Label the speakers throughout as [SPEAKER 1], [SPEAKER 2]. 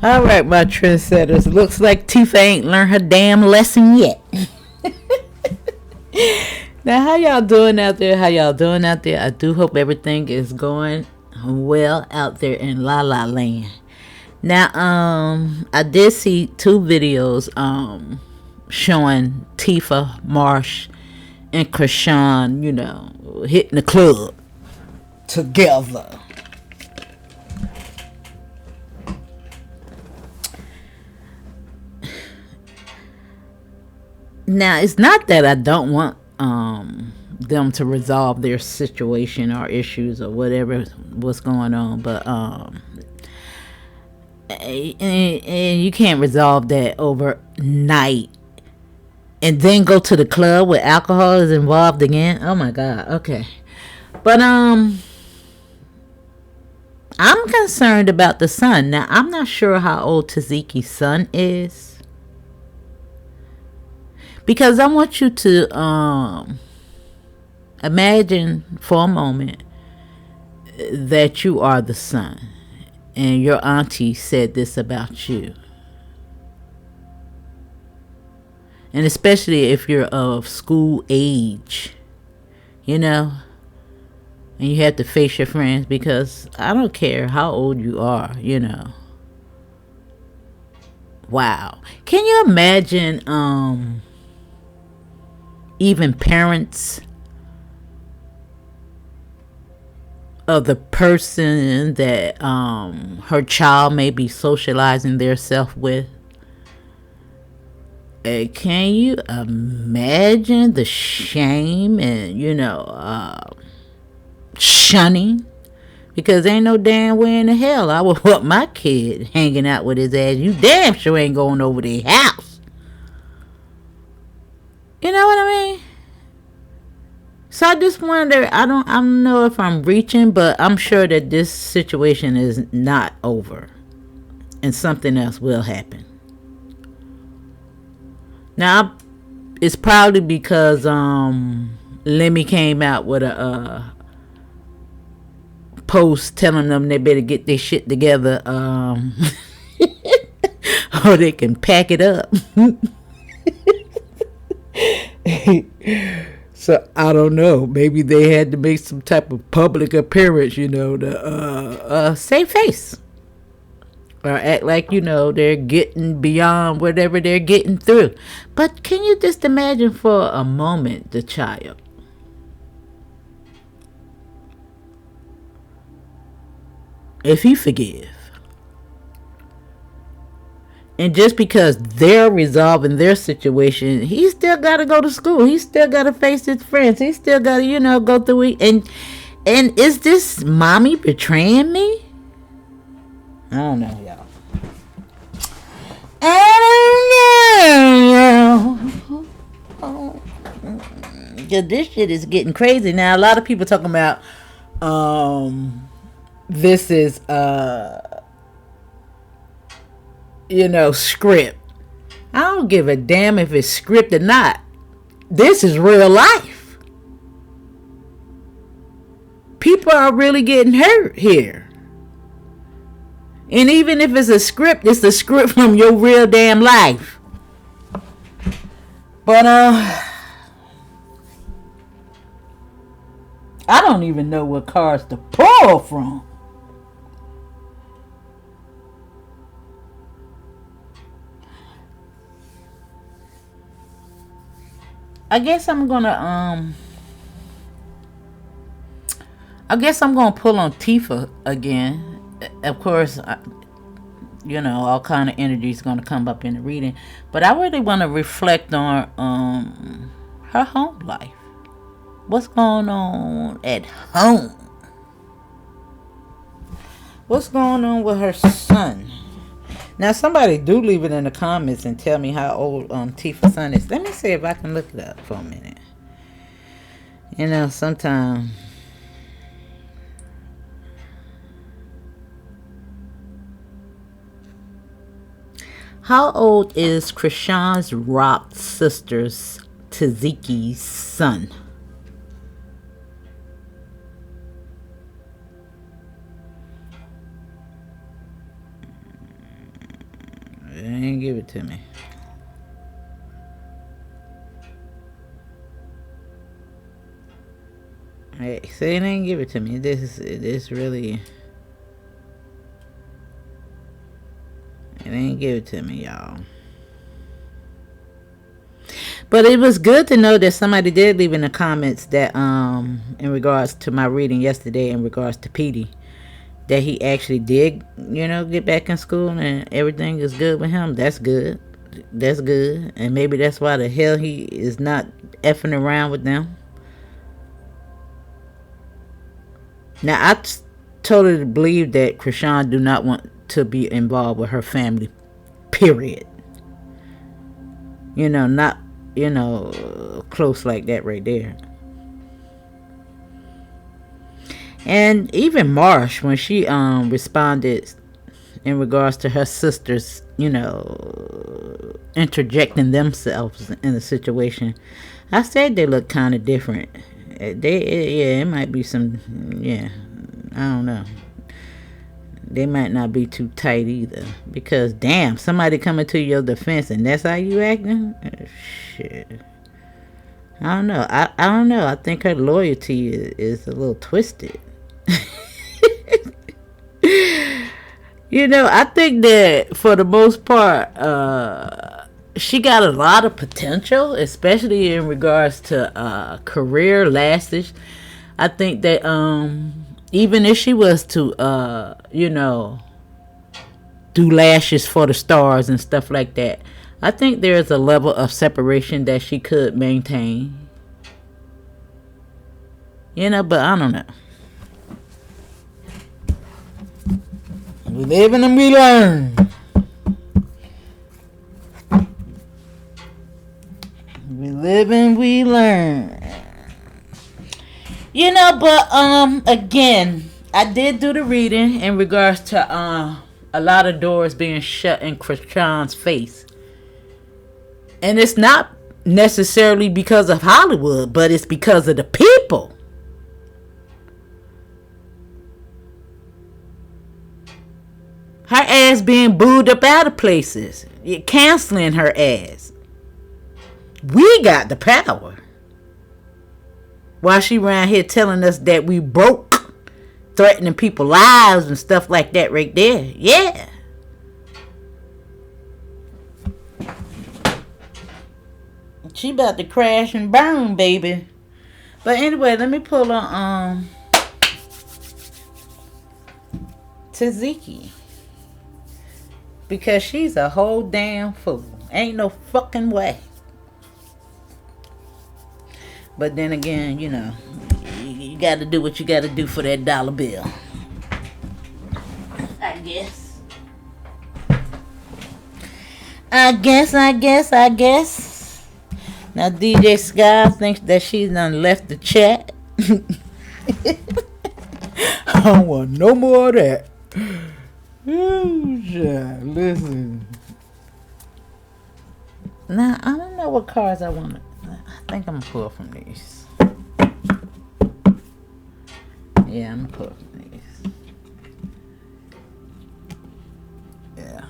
[SPEAKER 1] All right, my trendsetters. Looks like Tifa ain't learned her damn lesson yet. Now, how y'all doing out there? How y'all doing out there? I do hope everything is going well out there in La La Land. Now, I did see two videos, showing Tifa, Marsh, and Chrisean, hitting the club together. Now, it's not that I don't want them to resolve their situation or issues or whatever what's going on, but and you can't resolve that overnight and then go to the club where alcohol is involved again. Oh my god. Okay. But I'm concerned about the son. Now, I'm not sure how old Tesehki's son is, because I want you to imagine for a moment that you are the son and your auntie said this about you. And especially if you're of school age, and you have to face your friends, because I don't care how old you are, Wow. Can you imagine even parents of the person that her child may be socializing theirself with? Can you imagine the shame and shunning? Because ain't no damn way in the hell I would want my kid hanging out with his ass. You damn sure ain't going over their house. You know what I mean? So I just wonder, I don't know if I'm reaching, but I'm sure that this situation is not over and something else will happen. Now, it's probably because Lemmy came out with a post telling them they better get their shit together, or they can pack it up. So I don't know. Maybe they had to make some type of public appearance, to save face, or act like they're getting beyond whatever they're getting through. But can you just imagine for a moment the child? If he forgive, and just because they're resolving their situation, he still got to go to school. He still got to face his friends. He still got to, go through it. And is this mommy betraying me? I don't know, y'all. I don't know. Cause this shit is getting crazy now. A lot of people talking about this is script. I don't give a damn if it's script or not. This is real life. People are really getting hurt here. And even if it's a script from your real damn life. But I don't even know what cards to pull from. I guess I'm gonna pull on Tifa again. Of course, all kind of energy is gonna come up in the reading, but I really want to reflect on her home life. What's going on at home? What's going on with her son? Now, somebody do leave it in the comments and tell me how old Tifa's son is. Let me see if I can look it up for a minute. Sometimes. How old is Chrisean's rock sister's Tesehki's son? They ain't give it to me. Hey, say it ain't give it to me. This really, it ain't give it to me, y'all. But it was good to know that somebody did leave in the comments that in regards to my reading yesterday in regards to Petey, that he actually did, get back in school and everything is good with him. That's good. That's good. And maybe that's why the hell he is not effing around with them. Now, I totally believe that Chrisean do not want to be involved with her family. Period. Not, close like that right there. And even Marsh, when she responded in regards to her sisters, interjecting themselves in the situation, I said they look kind of different. It might be some, I don't know. They might not be too tight either. Because, damn, somebody coming to your defense and that's how you acting? Shit. I don't know. I don't know. I think her loyalty is a little twisted. I think that for the most part, she got a lot of potential, especially in regards to career lastage. I think that even if she was to do lashes for the stars and stuff like that, I think there's a level of separation that she could maintain. But I don't know. We live and we learn. We live and we learn. But again, I did do the reading in regards to a lot of doors being shut in Chrisean's face. And it's not necessarily because of Hollywood, but it's because of the people. Her ass being booed up out of places. You're canceling her ass. We got the power. While she around here telling us that we broke, threatening people's lives and stuff like that right there. Yeah. She about to crash and burn, baby. But anyway, let me pull on Tesehki. Because she's a whole damn fool. Ain't no fucking way. But then again, you got to do what you got to do for that dollar bill. I guess. Now DJ Sky thinks that she's done left the chat. I don't want no more of that. Oh, shit. Listen. Now, I don't know what cards I want to... I think I'm going to pull from these. Yeah, I'm going to pull from these. Yeah.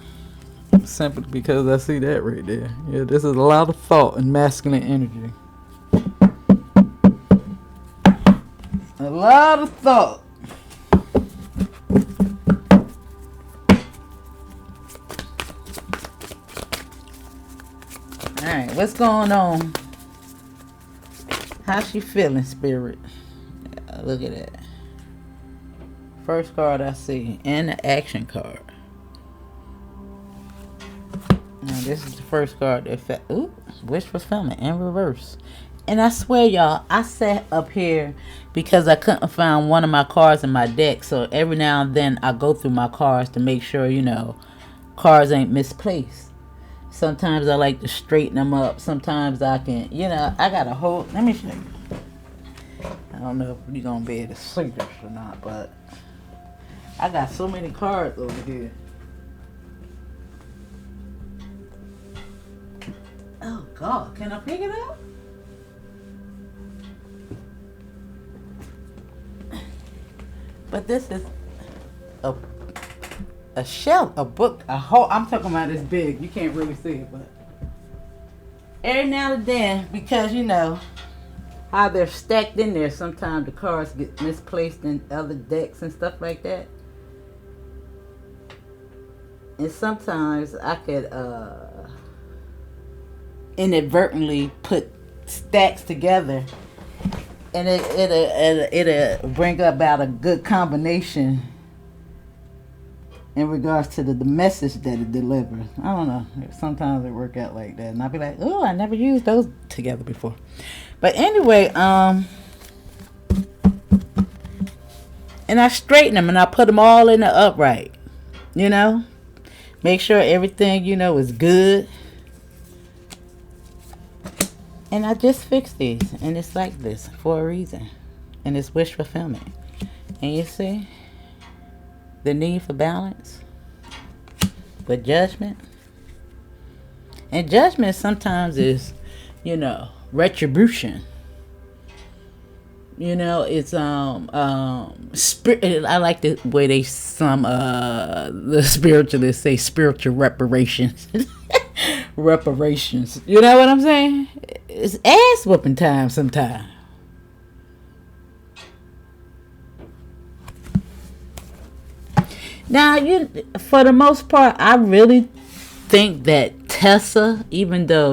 [SPEAKER 1] Simply because I see that right there. Yeah, this is a lot of thought and masculine energy. A lot of thought. Alright, what's going on? How's she feeling, spirit? Yeah, look at that. First card I see. And the action card. Now this is the first card that fell. Ooh, wish fulfillment in reverse. And I swear, y'all, I sat up here because I couldn't find one of my cards in my deck. So every now and then I go through my cards to make sure, cards ain't misplaced. Sometimes I like to straighten them up. Sometimes I can, I got a whole... Let me show you. I don't know if you're going to be able to see this or not, but I got so many cards over here. Oh, God. Can I pick it up? But this is... Oh. a shelf, a book, a whole. I'm talking about this big. You can't really see it, but every now and then, because you know how they're stacked in there, sometimes the cards get misplaced in other decks and stuff like that. And sometimes I could inadvertently put stacks together, and it'll bring about a good combination in regards to the message that it delivers. I don't know. Sometimes it work out like that, and I'll be like, "Oh, I never used those together before." But anyway, and I straighten them and I put them all in the upright. You know, make sure everything is good. And I just fix these, and it's like this for a reason, and it's wish fulfillment. And you see the need for balance with judgment, and judgment sometimes is, retribution. It's spirit. I like the way the spiritualists say spiritual reparations. Reparations. You know what I'm saying? It's ass whooping time sometimes. Now, for the most part, I really think that Tessa, even though,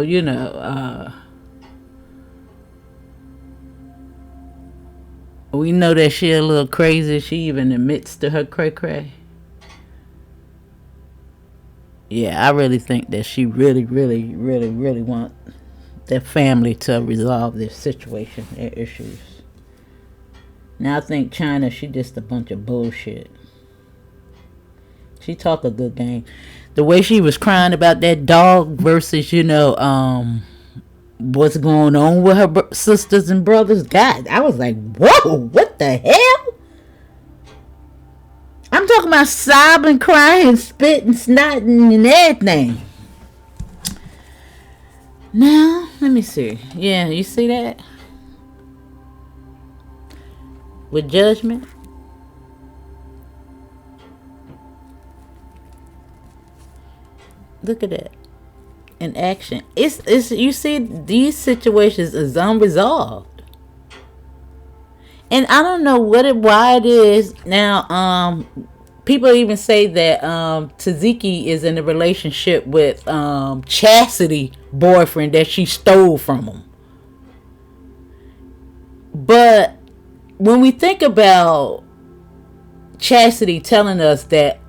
[SPEAKER 1] we know that she a little crazy, she even admits to her cray-cray. Yeah, I really think that she really, really, really, really want their family to resolve their situation, their issues. Now, I think China, she just a bunch of bullshit. She talk a good game. The way she was crying about that dog versus, what's going on with her sisters and brothers. God, I was like, whoa, what the hell? I'm talking about sobbing, crying, spitting, snotting, and everything. Now, let me see. Yeah, you see that? With judgment. Look at that. In action. It's you see, these situations is unresolved. And I don't know why it is. Now, people even say that Tesehki is in a relationship with Chastity boyfriend that she stole from him. But when we think about Chastity telling us that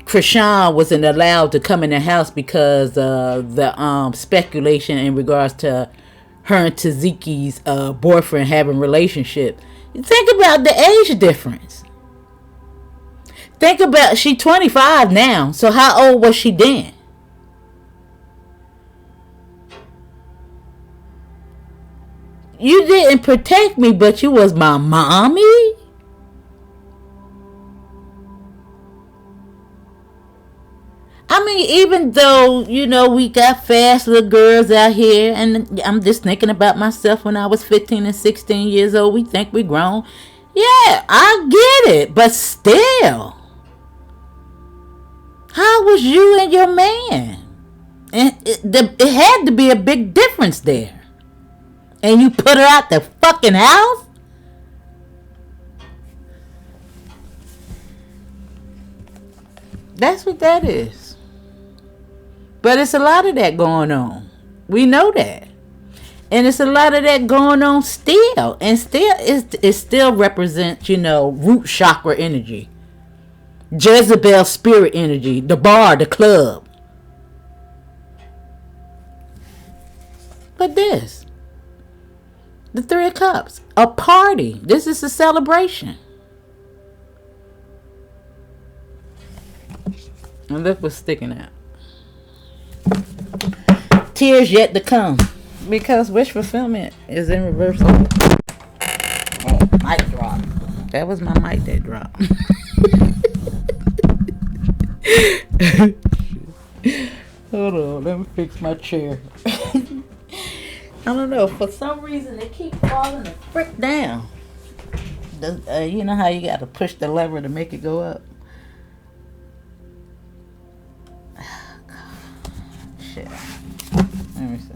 [SPEAKER 1] Chrisean wasn't allowed to come in the house because of the speculation in regards to her and Tesehki's boyfriend having a relationship. Think about the age difference. Think about, she 25 now, so how old was she then? You didn't protect me, but you was my mommy? I mean, even though, we got fast little girls out here, and I'm just thinking about myself when I was 15 and 16 years old. We think we grown. Yeah, I get it. But still, how was you and your man? And it had to be a big difference there. And you put her out the fucking house? That's what that is. But it's a lot of that going on. We know that. And it's a lot of that going on still. And still, it still represents, root chakra energy. Jezebel spirit energy. The bar, the club. But this. The Three of Cups. A party. This is a celebration. And look what's sticking out. Tears yet to come, because wish fulfillment is in reverse. Oh, mic drop. That was my mic that dropped. Hold on, let me fix my chair. I don't know, for some reason they keep falling the frick down. You know how you gotta push the lever to make it go up? shit. Let me see.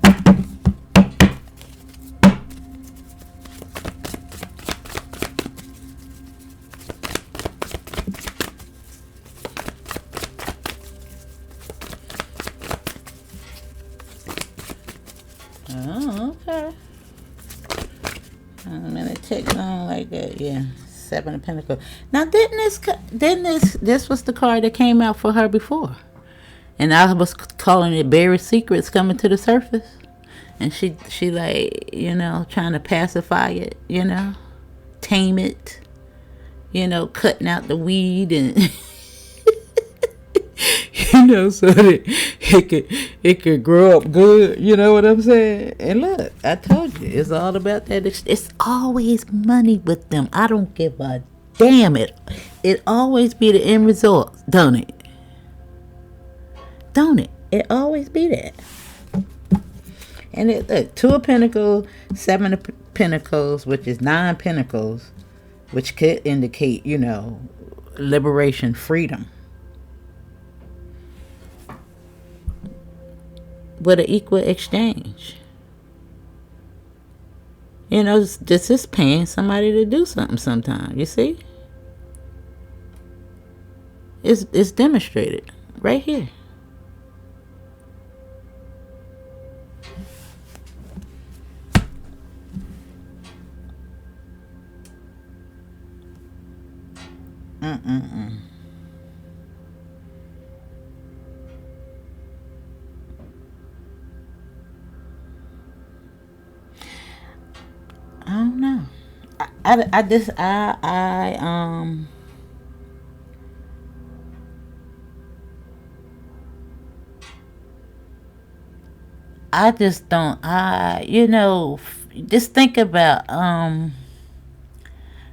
[SPEAKER 1] Oh, okay. I'm gonna take it on like that. Yeah, 7 of Pentacles. Now, this was the card that came out for her before, and I was calling it buried secrets coming to the surface, and she like, you know, trying to pacify it, you know, tame it, you know, cutting out the weed and. You know, so that it could grow up good. You know what I'm saying? And look, I told you, it's all about that. It's always money with them. I don't give a damn it. It always be the end result, don't it? Don't it? It always be that. And it look, 2 of Pentacles, 7 of Pentacles, which is 9 Pentacles, which could indicate, you know, liberation, freedom. With an equal exchange. You know, this is paying somebody to do something sometime. You see? It's demonstrated right here. I don't know. I just don't, you know, just think about,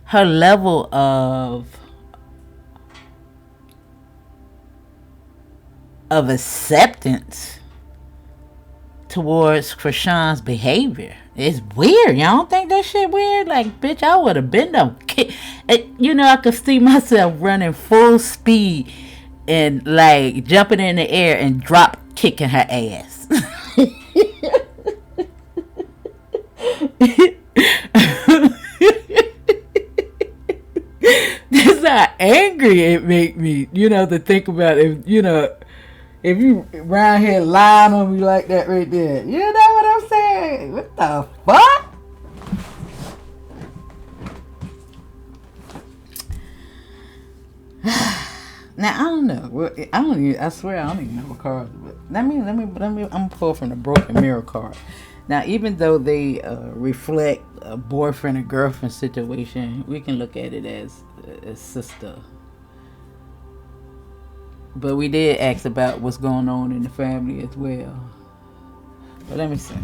[SPEAKER 1] her level of acceptance towards Chrisean's behavior. It's weird. Y'all don't think that shit weird? Like, bitch, I would have been them. You know, I could see myself running full speed and like jumping in the air and drop kicking her ass. That's how angry it make me, you know, to think about it, you know. If you around here lying on me like that right there, you know what I'm saying? What the fuck? Now I don't know. I swear I don't even know what cards. But let me. I'm gonna pull from the Broken Mirror card. Now, even though they reflect a boyfriend and girlfriend situation, we can look at it as a sister. But we did ask about what's going on in the family as well. But let me see.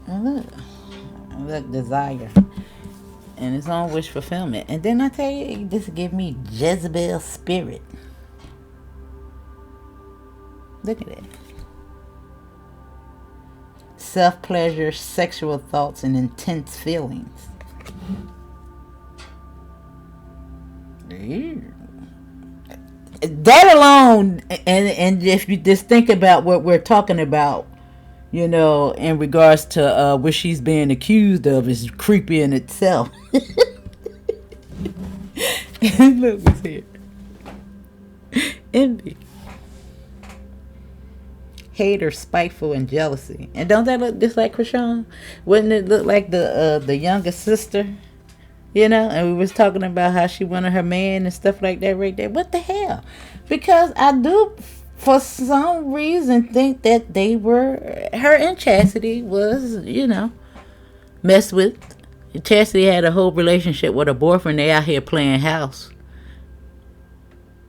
[SPEAKER 1] And look, desire. And its own wish fulfillment. And then I tell you, this give me Jezebel spirit. Look at it. Self-pleasure, sexual thoughts, and intense feelings. That alone, and if you just think about what we're talking about, you know, in regards to what she's being accused of, is creepy in itself. Look what's here. Envy. Hater, spiteful, and jealousy. And don't that look just like Chrisean? Wouldn't it look like the younger sister? You know, and we was talking about how she wanted her man and stuff like that right there. What the hell? Because I do, for some reason, think that they were, her and Chastity was, you know, messed with. Chastity had a whole relationship with her boyfriend. They out here playing house.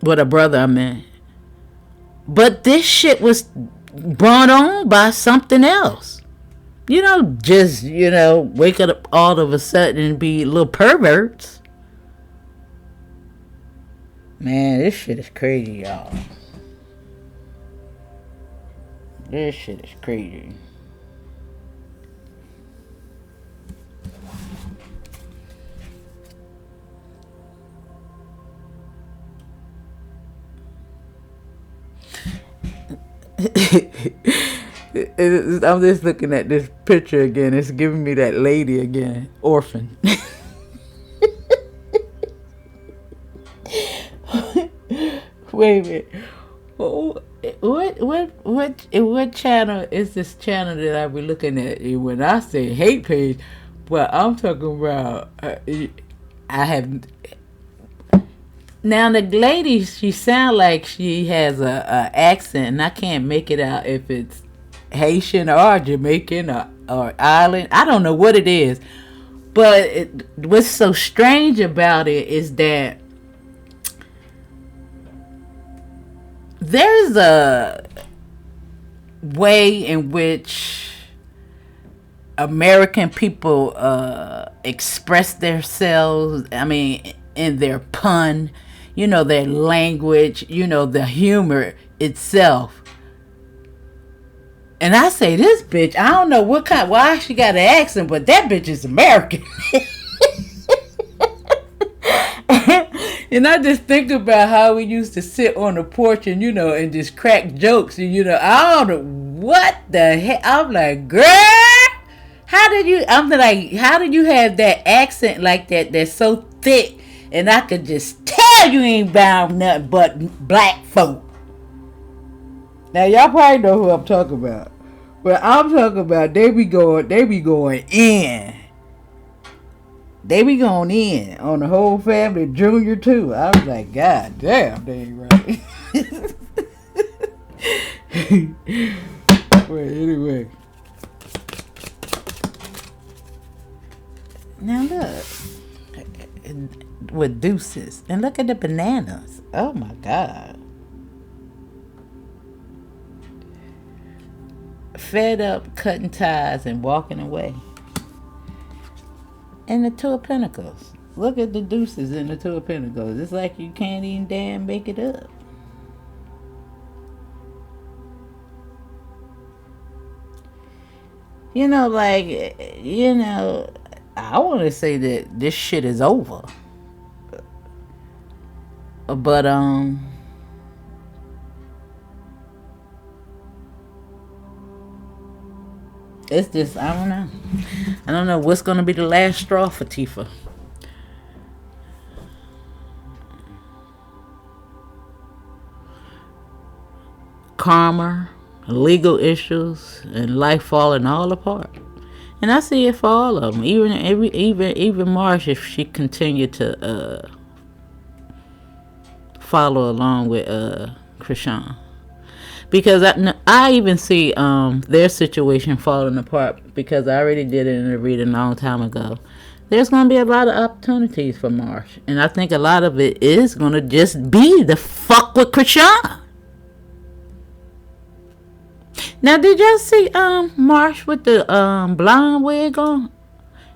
[SPEAKER 1] With her brother, I mean. But this shit was brought on by something else. You know, just, you know, wake up all of a sudden and be little perverts. Man, this shit is crazy, y'all. This shit is crazy. I'm just looking at this picture again. It's giving me that lady again, orphan. Wait a minute. What channel is this channel that I be looking at? When I say hate page, well, I'm talking about. I have. Now the lady, she sound like she has a accent, and I can't make it out if it's Haitian or Jamaican or island. I don't know what it is, but what's so strange about it is that there's a way in which American people express themselves. I mean, in their pun, their language, the humor itself. And I say, this bitch, I don't know why she got an accent, but that bitch is American. And I just think about how we used to sit on the porch and, and just crack jokes. And, I don't know what the heck. I'm like, girl, how did you have that accent like that that's so thick? And I could just tell you ain't bound nothing but black folk. Now, y'all probably know who I'm talking about. But I'm talking about they be going in. They be going in on the whole family, Junior too. I was like, God damn, they ain't right. Well, anyway. Now look. With deuces. And look at the bananas. Oh my God. Fed up, cutting ties, and walking away. And the Two of Pentacles. Look at the deuces in the Two of Pentacles. It's like you can't even damn make it up. I want to say that this shit is over. But, it's just, I don't know. I don't know what's going to be the last straw for Tifa. Karma, legal issues, and life falling all apart. And I see it for all of them. Even Marsh, if she continued to follow along with Chrisean. Because I even see their situation falling apart, because I already did it in a reading a long time ago. There's going to be a lot of opportunities for Marsh. And I think a lot of it is going to just be the fuck with Chrisean. Now, did y'all see Marsh with the blonde wig on?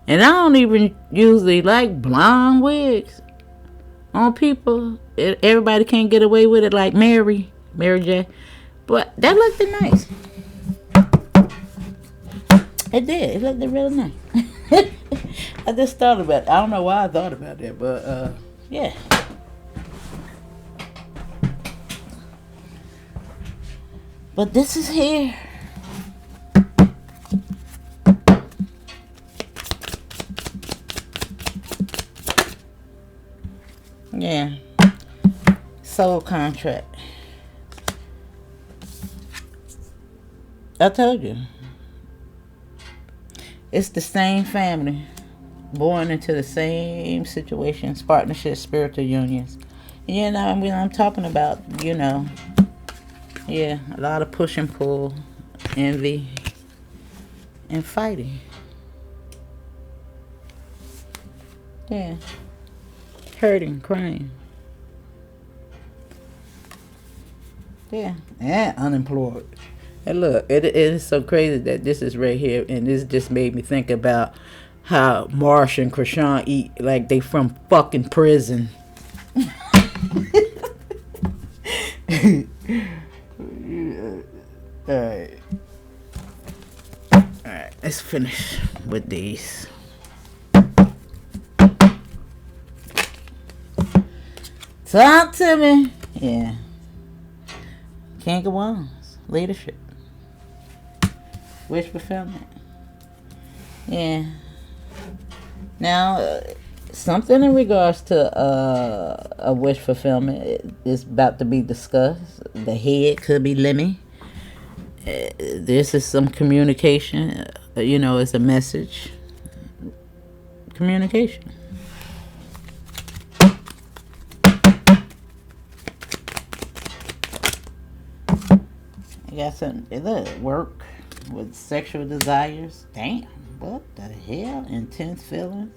[SPEAKER 1] And I don't even usually like blonde wigs on people. Everybody can't get away with it like Mary J. But that looked nice. It did. It looked really nice. I just thought about it. I don't know why I thought about that, but yeah. But this is here. Yeah. Soul contract. I told you. It's the same family. Born into the same situations, partnerships, spiritual unions. I'm talking about, yeah, a lot of push and pull, envy, and fighting. Yeah. Hurting, crying. Yeah. And unemployed. And look, it is so crazy that this is right here, and this just made me think about how Marsh and Chrisean eat like they from fucking prison. Alright, let's finish with these. Talk to me. Yeah. Can't go on. leadership. Wish fulfillment. Yeah. Now, something in regards to a wish fulfillment is about to be discussed. The head could be Lemmy. This is some communication. It's a message. Communication. I got something. Look, work with sexual desires. Damn, what the hell? Intense feelings.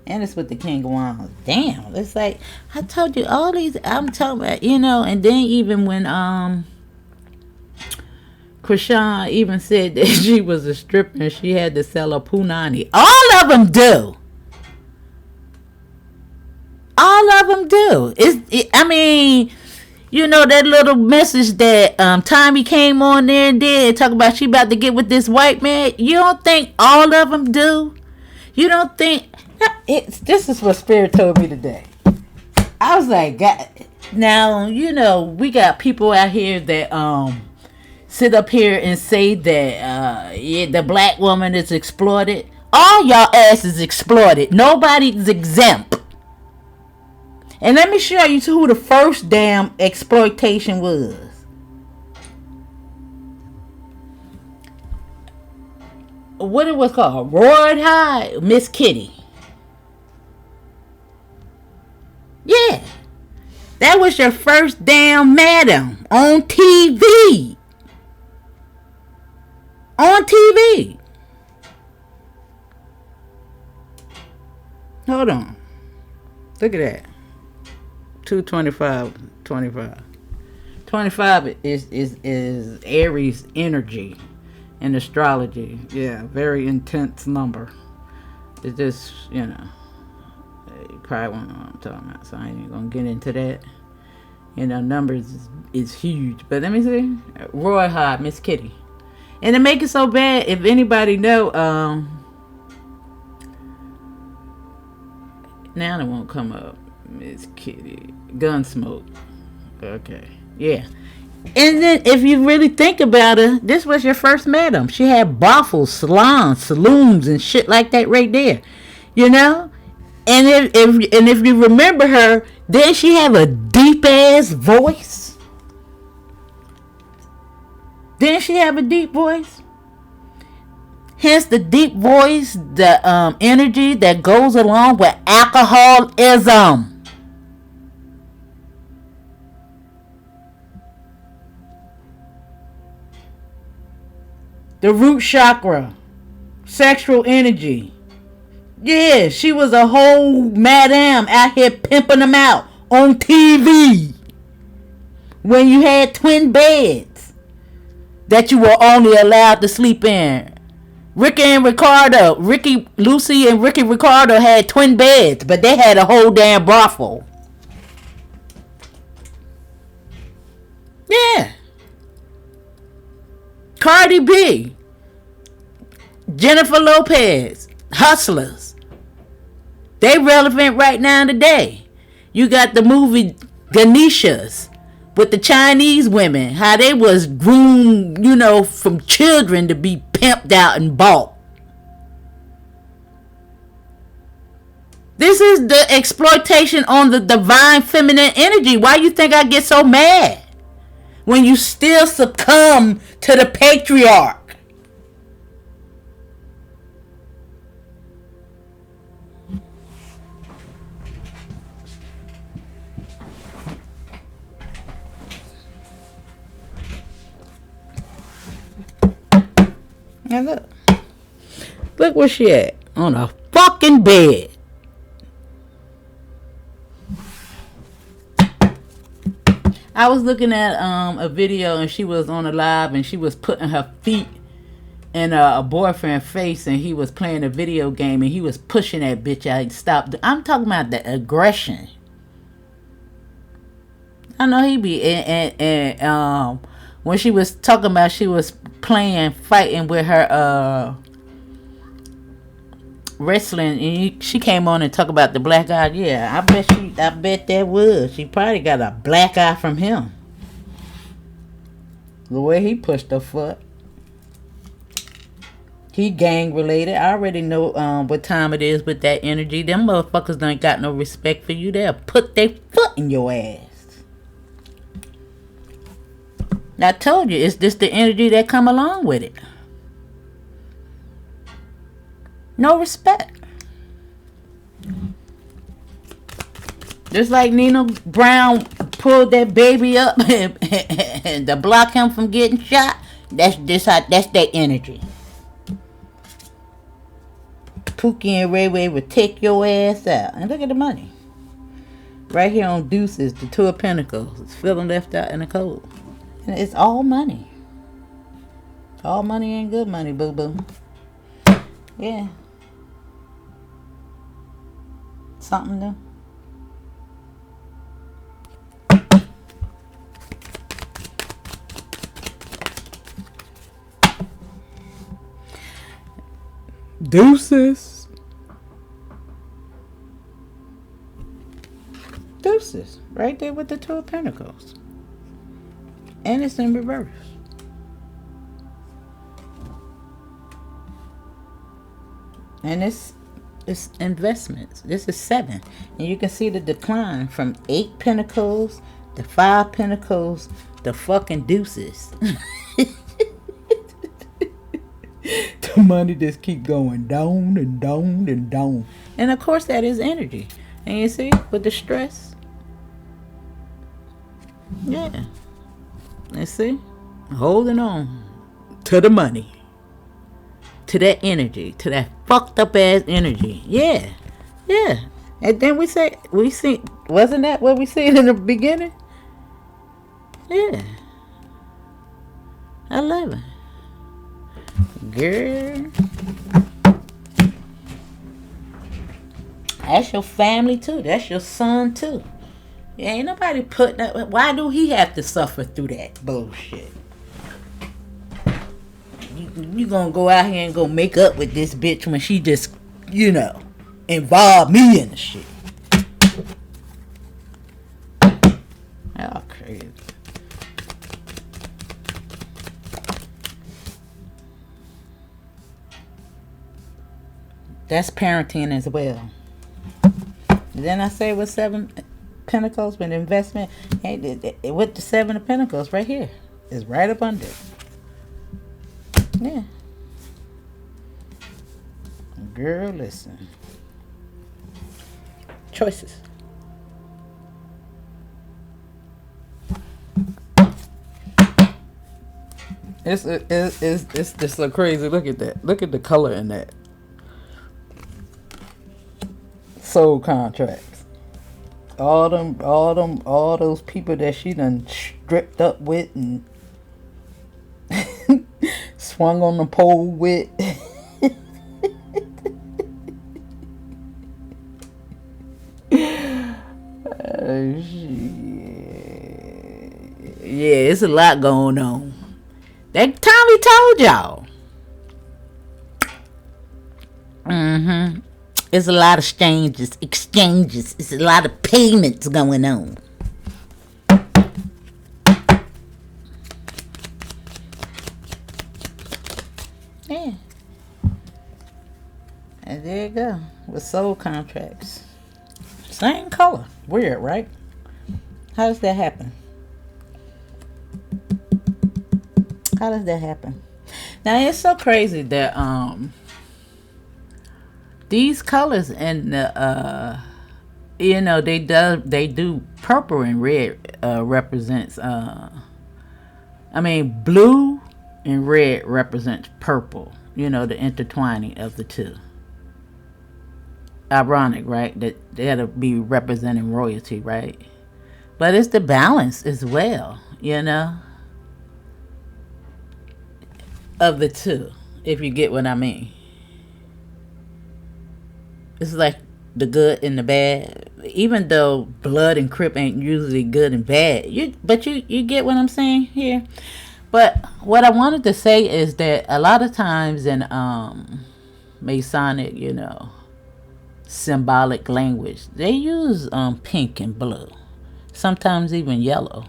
[SPEAKER 1] And it's with the King of Wands. Damn, it's like I told you all these. I'm talking about, and then even when Chrisean even said that she was a stripper and she had to sell a punani. All of them do. All of them do. That little message that Tommy came on there and did, talk about she about to get with this white man. You don't think all of them do? You don't think... This is what Spirit told me today. I was like, God. Now, we got people out here that sit up here and say that the black woman is exploited. All y'all asses exploited. Nobody's exempt. And let me show you who the first damn exploitation was. What it was called? Roared High, Miss Kitty. Yeah. That was your first damn madam on TV. On TV. Hold on. Look at that. 225. 25 is Aries energy in astrology. Yeah, very intense number. It's just, you probably won't know what I'm talking about, so I ain't even gonna get into that. Numbers is huge. But let me see. Roy High, Miss Kitty. And to make it so bad, if anybody know, now it won't come up. Miss Kitty. Gunsmoke. Okay. Yeah. And then if you really think about her, this was your first madam. She had brothels, salons, saloons, and shit like that right there. And if you remember her, didn't she have a deep ass voice? Didn't she have a deep voice? Hence the deep voice, the energy that goes along with alcoholism. The root chakra, sexual energy. Yeah, she was a whole madam out here pimping them out on TV. When you had twin beds that you were only allowed to sleep in. Lucy and Ricky Ricardo had twin beds, but they had a whole damn brothel. Yeah. Cardi B, Jennifer Lopez, hustlers. They relevant right now today. You got the movie Ganeshas with the Chinese women, how they was groomed, from children to be pimped out and bought. This is the exploitation on the divine feminine energy. Why you think I get so mad? When you still succumb to the patriarch. Now look where she at. On a fucking bed. I was looking at a video and she was on a live and she was putting her feet in a boyfriend's face and he was playing a video game and he was pushing that bitch out. Stop. I'm talking about the aggression. I know he be and when she was talking about she was fighting with her wrestling, and she came on and talked about the black eye. Yeah, I bet that was. She probably got a black eye from him. The way he pushed her foot. He gang related. I already know what time it is with that energy. Them motherfuckers don't got no respect for you. They'll put their foot in your ass. I told you, it's just the energy that come along with it. No respect. Just like Nina Brown pulled that baby up and to block him from getting shot. That's that energy. Pookie and Ray Ray would take your ass out. And look at the money. Right here on Deuces, the Two of Pentacles. It's feeling left out in the cold. And it's all money. All money ain't good money, boo-boo. Yeah. Something new. Deuces. Deuces. Right there with the Two of Pentacles. And it's in reverse. And it's investments. This is 7. And you can see the decline from 8 Pentacles to 5 Pentacles to fucking Deuces. The money just keep going down and down and down. And of course that is energy. And you see, with the stress. Yeah. You see? Holding on to the money. To that energy. To that fucked up ass energy. Yeah. Yeah. And then we see, wasn't that what we said in the beginning? Yeah. I love it. Girl. That's your family too. That's your son too. Yeah, ain't nobody putting up. Why do he have to suffer through that bullshit? You gonna go out here and go make up with this bitch when she just, involved me in the shit. Y'all crazy. That's parenting as well. Then I say with 7 Pentacles with investment, with the 7 of Pentacles right here. It's right up under. Yeah. Girl, listen. Choices. It's just so crazy. Look at that. Look at the color in that. Soul contracts. All those people that she done stripped up with and swung on the pole with. Yeah, it's a lot going on. That Tommy told y'all. It's a lot of exchanges. It's a lot of payments going on. Yeah. And there you go. With soul contracts. Same color. Weird, right? How does that happen? How does that happen? Now it's so crazy that these colors and the they do purple and red represents blue and red represents purple, the intertwining of the two. Ironic, right? That'll be representing royalty, right? But it's the balance as well, of the two, if you get what I mean. It's like the good and the bad, even though blood and crip ain't usually good and bad. You get what I'm saying here. But what I wanted to say is that a lot of times in Masonic, symbolic language, they use pink and blue, sometimes even yellow.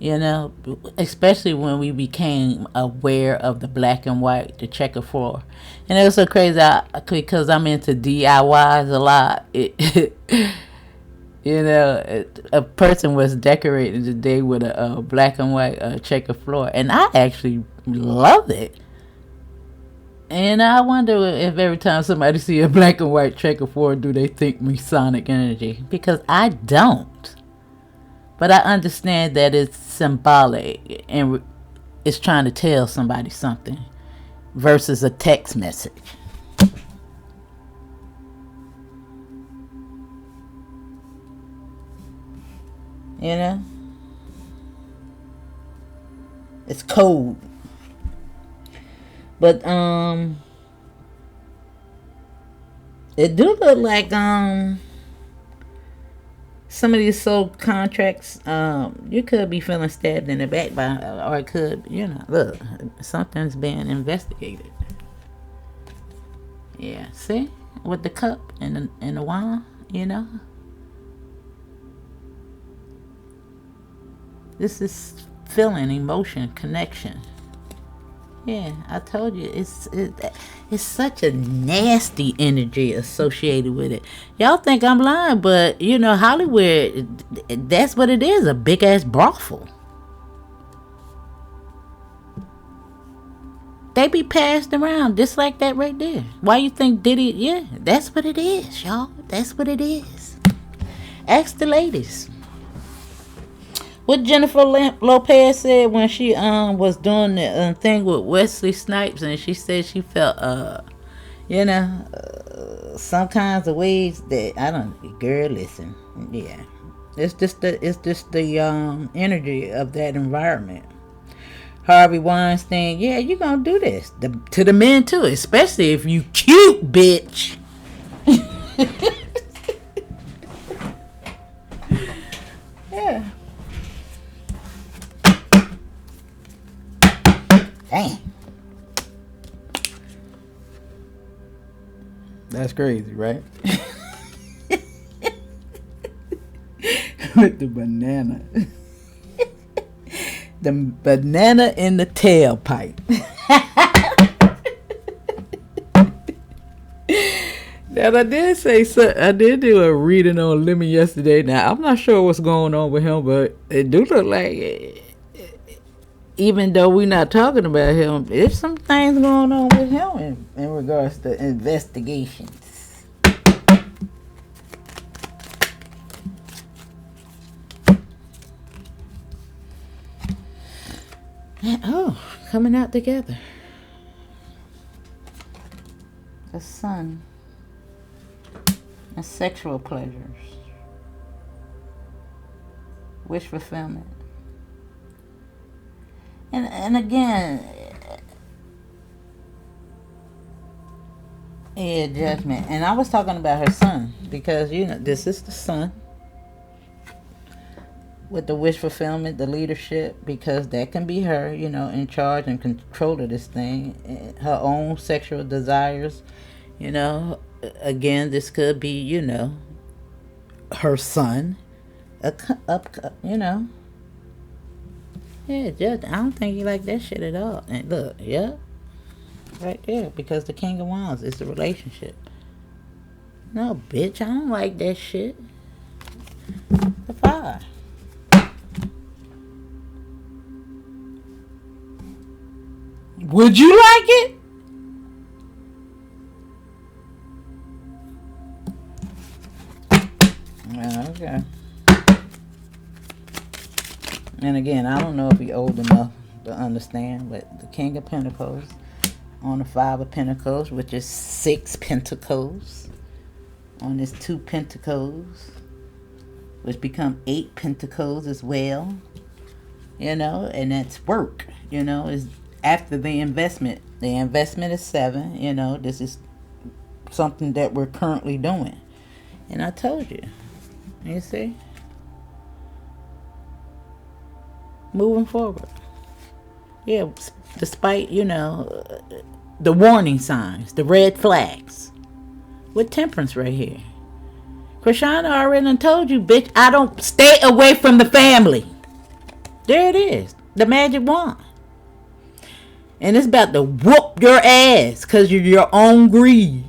[SPEAKER 1] You know, especially when we became aware of the black and white, the checker floor. And it was so crazy because I'm into DIYs a lot. You know, a person was decorating today with a black and white checker floor. And I actually love it. And I wonder if every time somebody see a black and white checker floor, do they think Masonic energy? Because I don't. But I understand that it's symbolic and it's trying to tell somebody something versus a text message. You know? It's code. But it do look like some of these sold contracts, you could be feeling stabbed in the back by, or it could, you know, look, something's being investigated. Yeah, see, with the cup and the wine, you know, this is feeling, emotion, connection. Yeah, I told you, it's such a nasty energy associated with it. Y'all think I'm lying, but you know, Hollywood, that's what it is, a big ass brothel. They be passed around just like that right there. Why you think Diddy? Yeah, that's what it is, y'all. That's what it is. Ask the ladies. What Jennifer Lopez said when she was doing the thing with Wesley Snipes, and she said she felt you know, some kinds of ways that I don't. Girl, listen, yeah, it's just the energy of that environment. Harvey Weinstein, yeah, you gonna do this to the men too, especially if you cute, bitch. Yeah. Dang. That's crazy, right? With the banana. The banana in the tailpipe. Now I did say so. I did do a reading on Lemon yesterday. Now I'm not sure what's going on with him, but it do look like even though we're not talking about him, there's some things going on with him in regards to investigations. Oh, coming out together. The sun. And sexual pleasures. Wish fulfillment. And again, yeah, judgment. And I was talking about her son, because you know this is the son with the wish fulfillment, the leadership, because that can be her, you know, in charge and control of this thing, her own sexual desires, you know. Again, this could be, you know, her son, you know. Yeah, just, I don't think he like that shit at all. And look, yeah, right there, because the King of Wands is the relationship. No, bitch, I don't like that shit. The fire. Would you like it? Okay. And again, I don't know if he's old enough to understand, but the King of Pentacles on the Five of Pentacles, which is 6 Pentacles, on this 2 Pentacles, which become 8 Pentacles as well, you know, and that's work, you know, is after the investment. The investment is 7, you know, this is something that we're currently doing. And I told you, you see? Moving forward. Yeah, despite, you know, the warning signs, the red flags. With Temperance right here. Chrisean already told you, bitch, I don't stay away from the family. There it is. The magic wand. And it's about to whoop your ass because you're your own greed.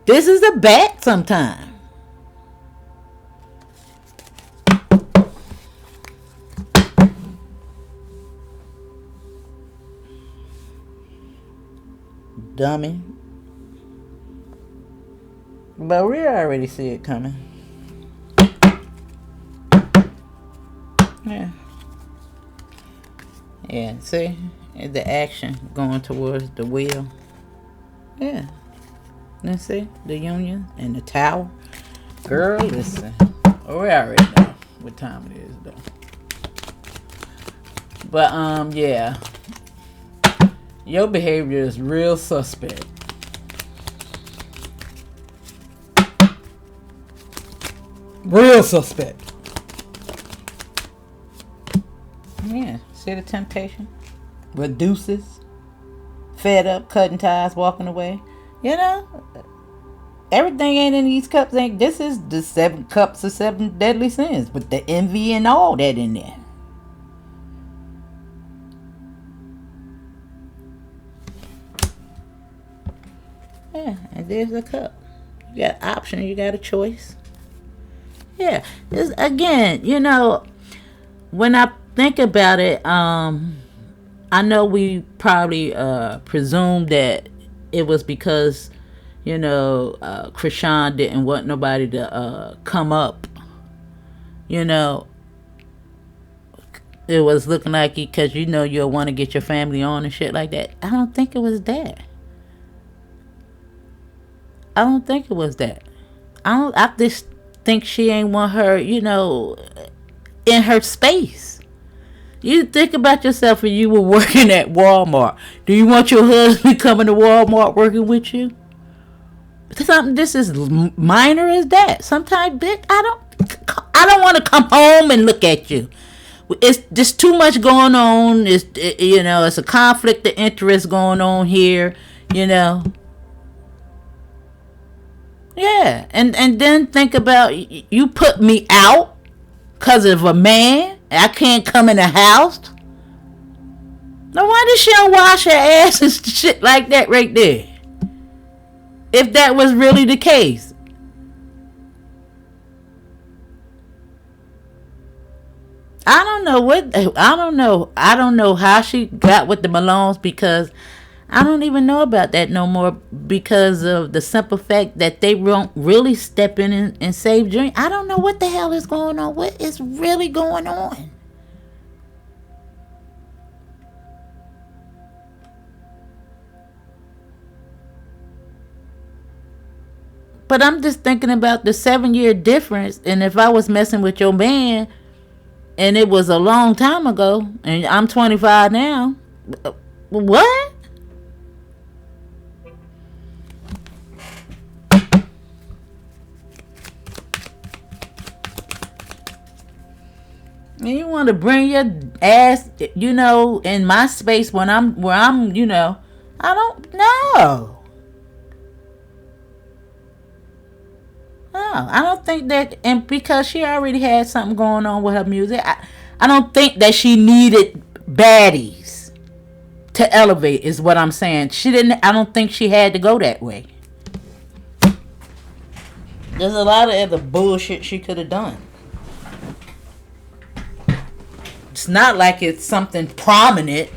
[SPEAKER 1] This is a bat sometime. Dummy. But we already see it coming. Yeah. Yeah, see? The action going towards the wheel. Yeah. Let's see? The union and the tower. Girl, listen. Oh, we already know what time it is, though. But, yeah. Your behavior is real suspect. Real suspect. Yeah, see the temptation? Reduces. Fed up, cutting ties, walking away. You know? Everything ain't in these cups. This is the 7 cups of 7 deadly sins. With the envy and all that in there. Yeah, and there's a cup. You got option, you got a choice. Yeah, this, again, you know, when I think about it, I know we probably presumed that it was because, you know, Chrisean didn't want nobody to come up. You know, it was looking like because you know you'll want to get your family on and shit like that. I don't think it was that. I just think she ain't want her, you know, in her space. You think about yourself when you were working at Walmart. Do you want your husband coming to Walmart working with you? Something this is minor as that. Sometimes, bitch, I don't want to come home and look at you. It's just too much going on. You know, it's a conflict of interest going on here. You know. Yeah, and then think about you put me out because of a man. I can't come in the house. No wonder she don't wash her ass and shit like that right there. If that was really the case. I don't know how she got with the Malones because I don't even know about that no more because of the simple fact that they won't really step in and save Junior. I don't know what the hell is going on. What is really going on? But I'm just thinking about the 7-year difference. And if I was messing with your man and it was a long time ago and I'm 25 now, what? And you want to bring your ass, you know, in my space where I'm, you know, I don't know. No, I don't think that, and because she already had something going on with her music, I don't think that she needed baddies to elevate, is what I'm saying. I don't think she had to go that way. There's a lot of other bullshit she could have done. It's not like it's something prominent,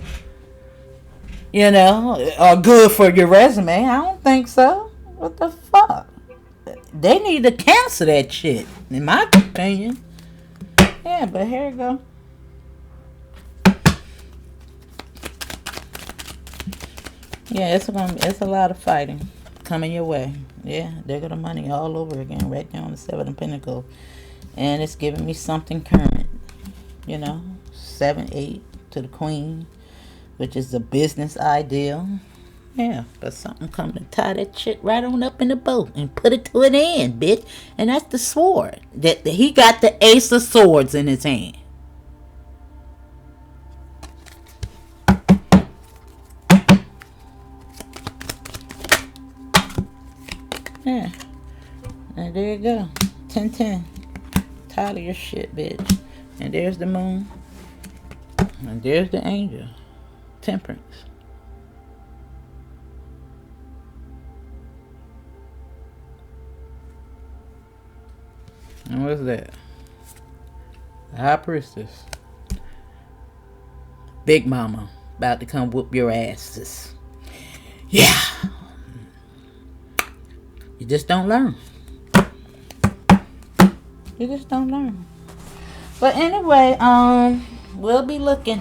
[SPEAKER 1] you know, or good for your resume. I don't think so. What the fuck? They need to cancel that shit, in my opinion. Yeah, but here we go. Yeah, it's a lot of fighting coming your way. Yeah, there go the money all over again, right down the 7 of Pentacles. And it's giving me something current, you know. 7-8 to the Queen, which is a business ideal. Yeah, but something coming to tie that shit right on up in the boat and put it to an end, bitch. And that's the sword. That he got the Ace of Swords in his hand. Yeah. And there you go. 10-10. Tired of your shit, bitch. And there's the moon. And there's the angel. Temperance. And what's that? The high priestess. Big mama. About to come whoop your asses. Yeah. You just don't learn. You just don't learn. But anyway, we'll be looking.